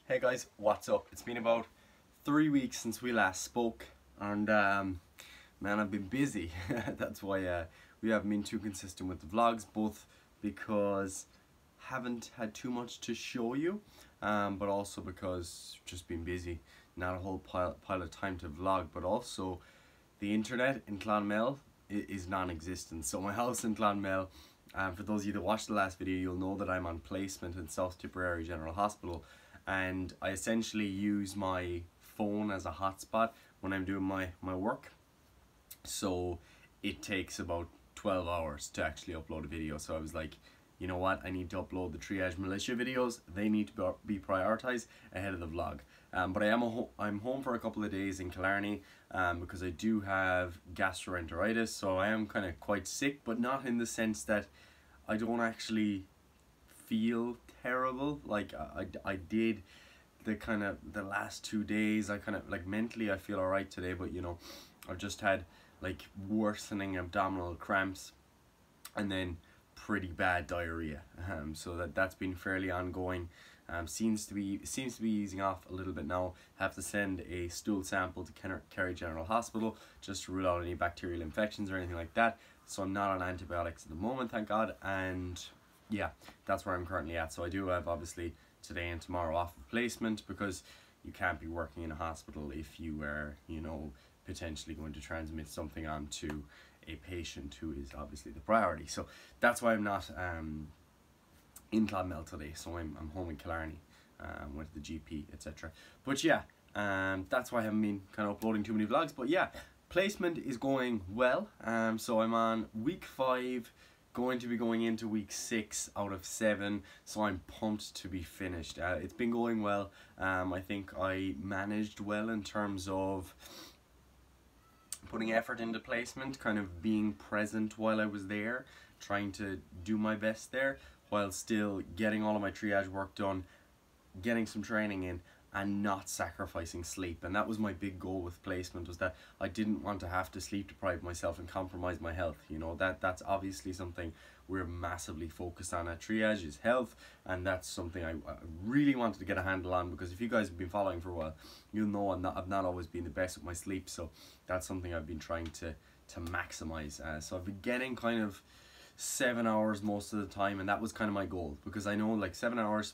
Hey guys, what's up? It's been about 3 weeks since we last spoke, and man, I've been busy. That's why we haven't been too consistent with the vlogs, both because haven't had too much to show you, but also because just been busy. Not a whole pile of time to vlog, but also the internet in Clonmel is non-existent. So my house in Clonmel, for those of you that watched the last video, you'll know that I'm on placement in South Tipperary General Hospital, and I essentially use my phone as a hotspot when I'm doing my work. So it takes about 12 hours to actually upload a video. So I was like, you know what, I need to upload the triage militia videos. They need to be prioritized ahead of the vlog. But I'm home for a couple of days in Killarney because I do have gastroenteritis, so I am kind of quite sick, but not in the sense that I don't actually feel terrible. Like I did the last 2 days. I kind of like mentally I feel alright today, but you know, I've just had like worsening abdominal cramps and then pretty bad diarrhea, so that's been fairly ongoing. Seems to be easing off a little bit now. Have to send a stool sample to Kerry General Hospital just to rule out any bacterial infections or anything like that. So I'm not on antibiotics at the moment, thank God, and yeah, that's where I'm currently at. So I do have obviously today and tomorrow off of placement because you can't be working in a hospital if you are, you know, potentially going to transmit something onto a patient who is obviously the priority. So that's why I'm not in Clonmel today. So I'm home in Killarney with the GP, etc. But yeah, that's why I haven't been kind of uploading too many vlogs. But yeah, placement is going well. So I'm on week 5, going to be going into week 6 out of 7. So I'm pumped to be finished. It's been going well. I think I managed well in terms of putting effort into placement, kind of being present while I was there, trying to do my best there, while still getting all of my triage work done, getting some training in, and not sacrificing sleep. And that was my big goal with placement, was that I didn't want to have to sleep deprive myself and compromise my health. You know, that's obviously something we're massively focused on at triage, is health, and that's something I really wanted to get a handle on, because if you guys have been following for a while, you'll know I've not always been the best with my sleep. So that's something I've been trying to maximize. So I've been getting kind of 7 hours most of the time, and that was kind of my goal, because I know like 7 hours,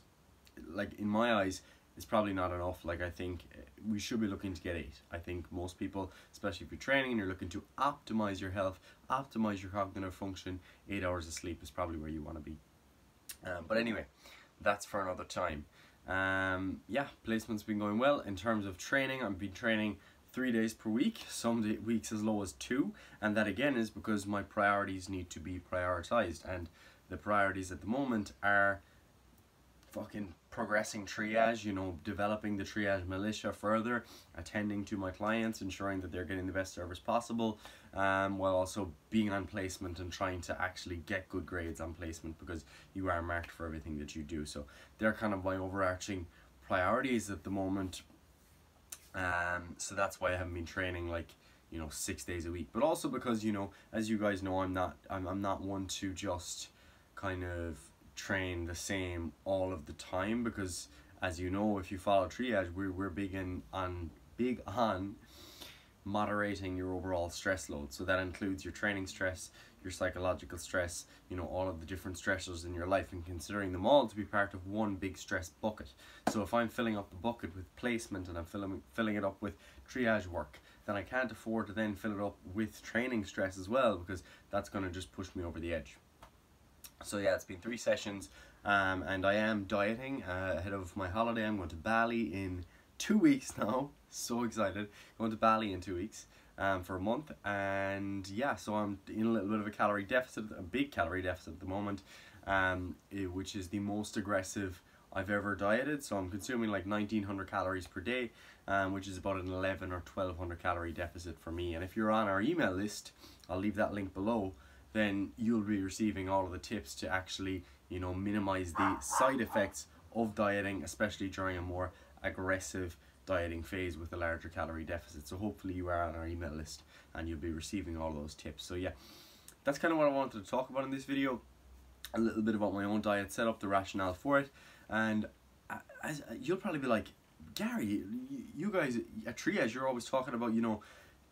like in my eyes, is probably not enough. Like I think we should be looking to get 8. I think most people, especially if you're training and you're looking to optimize your health, optimize your cognitive function, 8 hours of sleep is probably where you want to be. But anyway, that's for another time. Yeah, placement's been going well. In terms of training, I've been training 3 days per week, some weeks as low as 2, and that again is because my priorities need to be prioritized, and the priorities at the moment are fucking progressing triage, you know, developing the triage militia further, attending to my clients, ensuring that they're getting the best service possible, while also being on placement and trying to actually get good grades on placement, because you are marked for everything that you do. So they're kind of my overarching priorities at the moment. So that's why I haven't been training like, you know, 6 days a week, but also because, you know, as you guys know, I'm not one to just kind of train the same all of the time, because as you know, if you follow triage, we're big on moderating your overall stress load. So that includes your training stress, your psychological stress, you know, all of the different stressors in your life, and considering them all to be part of one big stress bucket. So if I'm filling up the bucket with placement and I'm filling it up with triage work, then I can't afford to then fill it up with training stress as well, because that's going to just push me over the edge. So yeah, it's been 3 sessions, and I am dieting ahead of my holiday. I'm going to Bali in 2 weeks now. So excited. Going to Bali in 2 weeks for a month, and yeah, so I'm in a little bit of a calorie deficit, a big calorie deficit at the moment, which is the most aggressive I've ever dieted. So I'm consuming like 1900 calories per day, which is about an 11 or 1200 calorie deficit for me. And if you're on our email list, I'll leave that link below, then you'll be receiving all of the tips to actually, you know, minimize the side effects of dieting, especially during a more aggressive dieting phase with a larger calorie deficit. So hopefully you are on our email list and you'll be receiving all those tips. So yeah, that's kind of what I wanted to talk about in this video. A little bit about my own diet setup, the rationale for it, and you'll probably be like, Gary, you guys at Triage, you're always talking about, you know,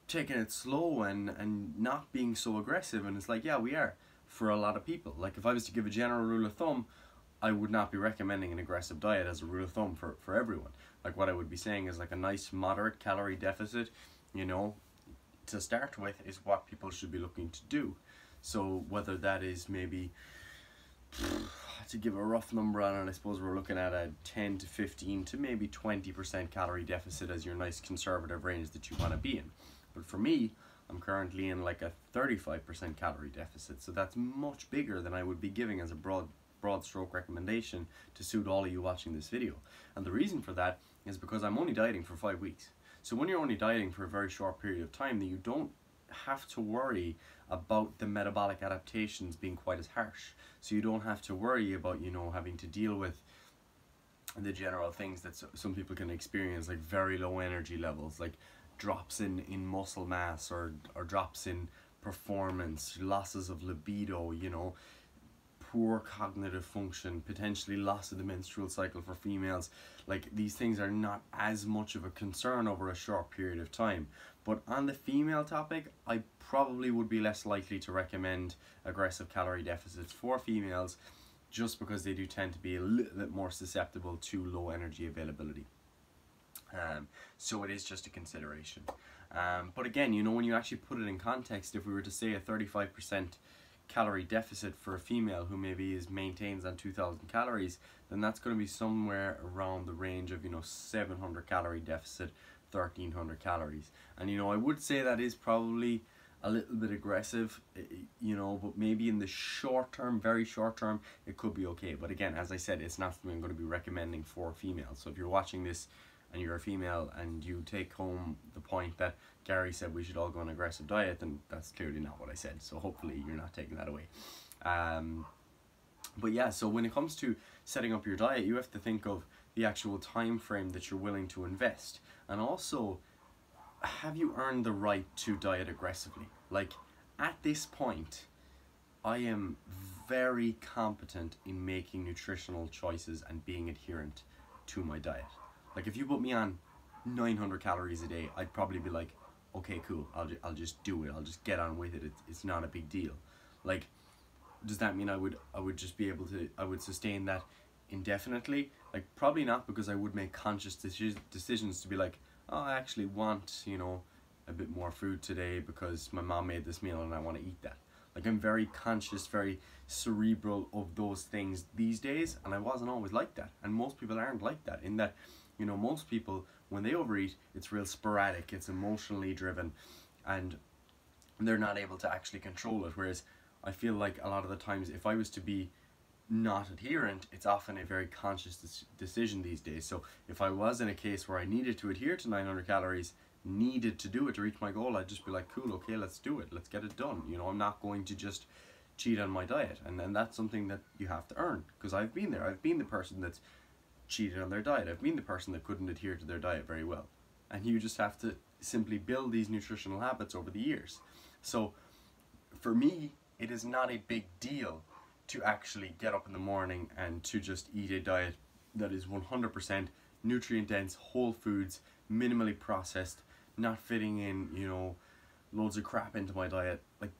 taking it slow and not being so aggressive. And it's like, yeah, we are for a lot of people. Like if I was to give a general rule of thumb, I would not be recommending an aggressive diet as a rule of thumb for everyone. Like what I would be saying is like a nice moderate calorie deficit, you know, to start with, is what people should be looking to do. So whether that is maybe, to give a rough number on it, I suppose we're looking at a 10 to 15 to maybe 20% calorie deficit as your nice conservative range that you want to be in. But for me, I'm currently in like a 35% calorie deficit, so that's much bigger than I would be giving as a broad stroke recommendation to suit all of you watching this video. And the reason for that is because I'm only dieting for 5 weeks. So when you're only dieting for a very short period of time, then you don't have to worry about the metabolic adaptations being quite as harsh. So you don't have to worry about, you know, having to deal with the general things that some people can experience, like very low energy levels, like drops in muscle mass, or drops in performance, losses of libido, you know, poor cognitive function, potentially loss of the menstrual cycle for females. Like these things are not as much of a concern over a short period of time. But on the female topic, I probably would be less likely to recommend aggressive calorie deficits for females, just because they do tend to be a little bit more susceptible to low energy availability. So it is just a consideration. But again, you know, when you actually put it in context, if we were to say a 35% calorie deficit for a female who maybe maintains on 2,000 calories, then that's going to be somewhere around the range of, you know, 700 calorie deficit, 1,300 calories. And you know, I would say that is probably a little bit aggressive, you know, but maybe in the short term, very short term, it could be okay. But again, as I said, it's not something I'm going to be recommending for females. So if you're watching this and you're a female and you take home the point that Gary said we should all go on an aggressive diet, then that's clearly not what I said. So hopefully you're not taking that away. But yeah, so when it comes to setting up your diet, you have to think of the actual time frame that you're willing to invest. And also, have you earned the right to diet aggressively? Like at this point, I am very competent in making nutritional choices and being adherent to my diet. Like if you put me on 900 calories a day, I'd probably be like, okay, cool, I'll just do it. I'll just get on with it. It's not a big deal. Like, does that mean I would just be able to, I would sustain that indefinitely? Like probably not, because I would make conscious decisions to be like, oh, I actually want, you know, a bit more food today because my mom made this meal and I want to eat that. Like I'm very conscious, very cerebral of those things these days, and I wasn't always like that. And most people aren't like that, in that, you know, most people, when they overeat, it's real sporadic, it's emotionally driven, and they're not able to actually control it. Whereas I feel like a lot of the times, if I was to be not adherent, it's often a very conscious decision these days. So if I was in a case where I needed to adhere to 900 calories, needed to do it to reach my goal, I'd just be like, cool, okay, let's do it, let's get it done. You know, I'm not going to just cheat on my diet. And that's something that you have to earn, because I've been there. I've been the person that's cheated on their diet. I've been the person that couldn't adhere to their diet very well. And you just have to simply build these nutritional habits over the years. So for me, it is not a big deal to actually get up in the morning and to just eat a diet that is 100% nutrient dense, whole foods, minimally processed, not fitting in, you know, loads of crap into my diet. Like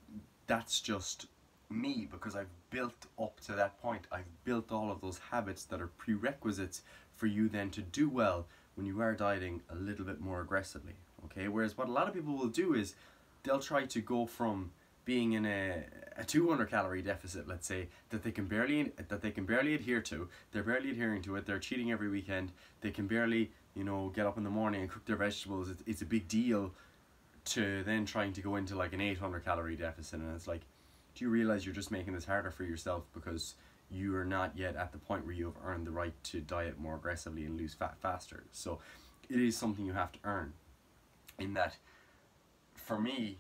that's just me, because I've built up to that point. I've built all of those habits that are prerequisites for you then to do well when you are dieting a little bit more aggressively. Okay, whereas what a lot of people will do is they'll try to go from being in a 200 calorie deficit, let's say, that they can barely adhere to. They're barely adhering to it. They're cheating every weekend. They can barely, you know, get up in the morning and cook their vegetables. It's a big deal to then trying to go into like an 800 calorie deficit. And it's like, do you realize you're just making this harder for yourself because you are not yet at the point where you have earned the right to diet more aggressively and lose fat faster? So it is something you have to earn. In that, for me,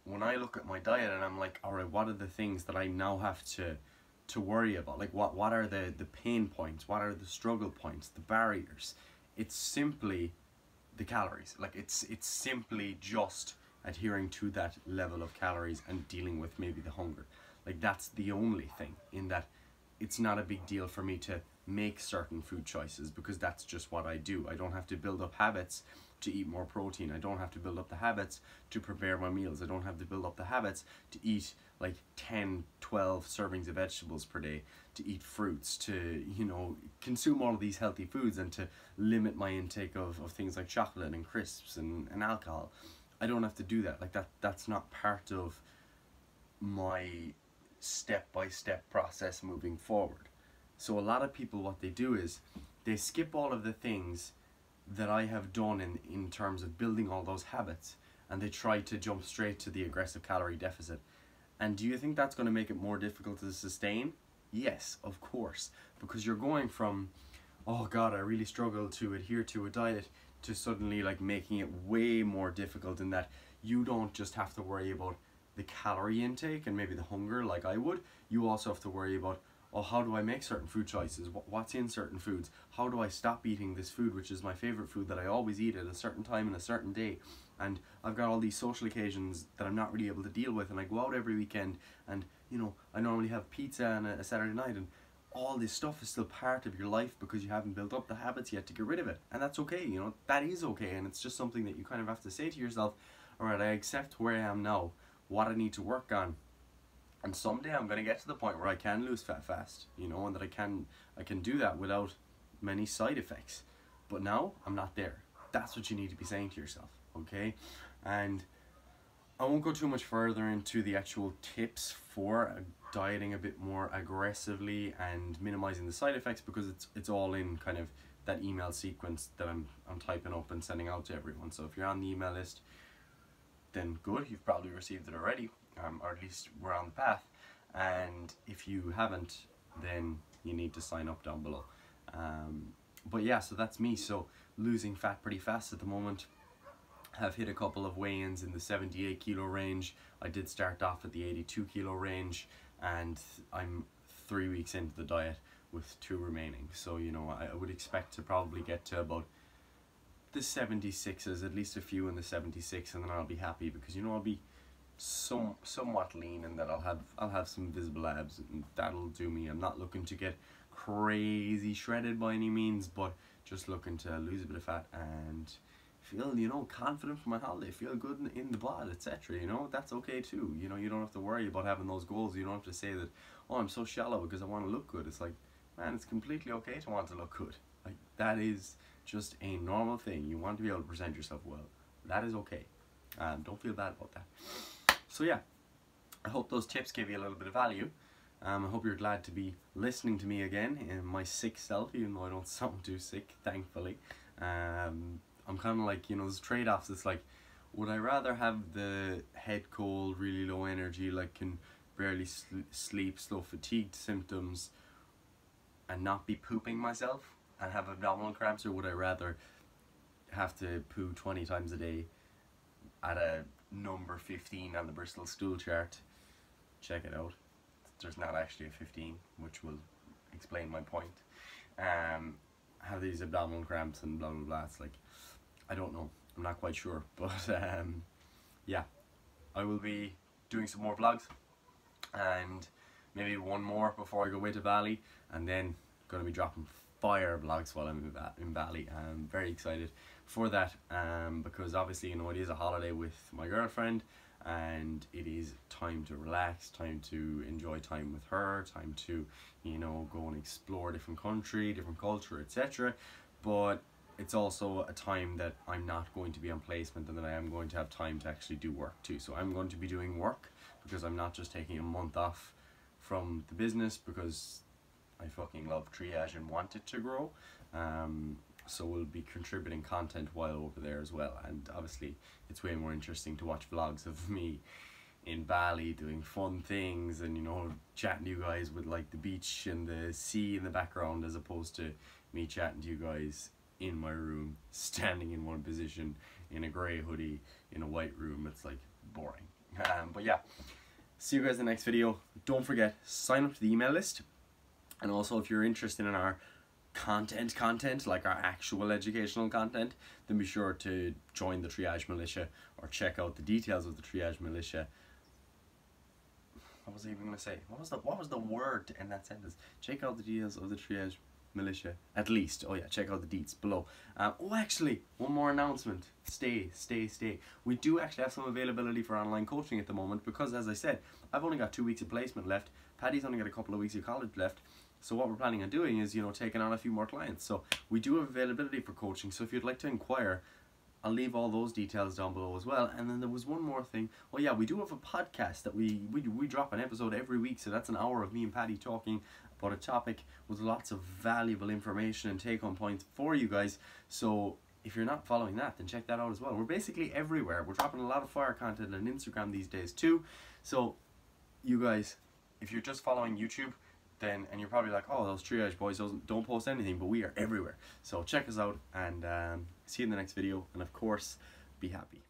when I look at my diet and I'm like, all right, what are the things that I now have to worry about? Like what are the pain points? What are the struggle points, the barriers? It's simply the calories. Like it's simply just adhering to that level of calories and dealing with maybe the hunger. Like that's the only thing, in that it's not a big deal for me to make certain food choices because that's just what I do. I don't have to build up habits to eat more protein. I don't have to build up the habits to prepare my meals. I don't have to build up the habits to eat like 10, 12 servings of vegetables per day, to eat fruits, to, you know, consume all of these healthy foods, and to limit my intake of things like chocolate and crisps and alcohol. I don't have to do that. Like that's not part of my step-by-step process moving forward. So a lot of people, what they do is they skip all of the things that I have done in terms of building all those habits, and they try to jump straight to the aggressive calorie deficit. And do you think that's going to make it more difficult to sustain? Yes, of course, because you're going from, oh God, I really struggle to adhere to a diet, to suddenly like making it way more difficult, in that you don't just have to worry about the calorie intake and maybe the hunger like I would. You also have to worry about, oh, how do I make certain food choices? What's in certain foods? How do I stop eating this food, which is my favorite food that I always eat at a certain time and a certain day? And I've got all these social occasions that I'm not really able to deal with, and I go out every weekend, and you know, I normally have pizza on a Saturday night, and all this stuff is still part of your life because you haven't built up the habits yet to get rid of it. And that's okay, you know, that is okay. And it's just something that you kind of have to say to yourself, all right, I accept where I am now, what I need to work on, and someday I'm going to get to the point where I can lose fat fast, you know, and that I can do that without many side effects. But now I'm not there. That's what you need to be saying to yourself, okay? And I won't go too much further into the actual tips for dieting a bit more aggressively and minimizing the side effects, because it's all in kind of that email sequence that I'm typing up and sending out to everyone. So if you're on the email list, then good, you've probably received it already, or at least we're on the path. And if you haven't, then you need to sign up down below. But yeah, so that's me. So losing fat pretty fast at the moment. Have hit a couple of weigh-ins in the 78 kilo range. I did start off at the 82 kilo range, and I'm 3 weeks into the diet with 2 remaining. So, you know, I would expect to probably get to about the 76s, at least a few in the 76, and then I'll be happy, because, you know, I'll be somewhat lean, and that I'll have some visible abs, and that'll do me. I'm not looking to get crazy shredded by any means, but just looking to lose a bit of fat and feel, you know, confident for my holiday, feel good in the bod, etc. You know, that's okay too. You know, you don't have to worry about having those goals. You don't have to say that, oh, I'm so shallow because I want to look good. It's like, man, it's completely okay to want to look good. Like, that is just a normal thing. You want to be able to present yourself well. That is okay. Don't feel bad about that. So yeah, I hope those tips gave you a little bit of value. I hope you're glad to be listening to me again in my sick self, even though I don't sound too sick, thankfully. I'm kind of like, you know, there's trade-offs. It's like, would I rather have the head cold, really low energy, like can barely sleep, slow fatigued symptoms, and not be pooping myself and have abdominal cramps, or would I rather have to poo 20 times a day at a number 15 on the Bristol stool chart? Check it out. There's not actually a 15, which will explain my point. Have these abdominal cramps and blah blah blah. It's like, I don't know, I'm not quite sure, but yeah, I will be doing some more vlogs, and maybe one more before I go away to Bali, and then going to be dropping fire vlogs while I'm in Bali. I'm very excited for that, because obviously, you know, it is a holiday with my girlfriend, and it is time to relax, time to enjoy time with her, time to, you know, go and explore different country, different culture, etc. But it's also a time that I'm not going to be on placement, and that I am going to have time to actually do work too. So I'm going to be doing work, because I'm not just taking a month off from the business, because I fucking love triage and want it to grow. So we'll be contributing content while over there as well. And obviously it's way more interesting to watch vlogs of me in Bali doing fun things, and, you know, chatting to you guys with like the beach and the sea in the background, as opposed to me chatting to you guys in my room, standing in one position in a grey hoodie in a white room. It's like boring. But yeah, see you guys in the next video. Don't forget, sign up to the email list, and also if you're interested in our content, like our actual educational content, then be sure to join the Triage Militia, or check out the details of the Triage Militia. What was I even gonna say? What was the word in that sentence? Check out the details of the Triage militia, at least. Oh yeah, check out the deets below. Oh, actually, one more announcement. Stay. We do actually have some availability for online coaching at the moment because, as I said, I've only got 2 weeks of placement left. Paddy's only got a couple of weeks of college left. So what we're planning on doing is, taking on a few more clients. So we do have availability for coaching. So if you'd like to inquire, I'll leave all those details down below as well. And then there was one more thing. Oh yeah, we do have a podcast that we drop an episode every week. So that's an hour of me and Paddy talking about a topic with lots of valuable information and take-home points for you guys. So if you're not following that, then check that out as well. We're basically everywhere. We're dropping a lot of fire content on Instagram these days too. So you guys, if you're just following YouTube, and you're probably like, oh, those triage boys don't post anything, but we are everywhere. So check us out, and see you in the next video, and of course, be happy.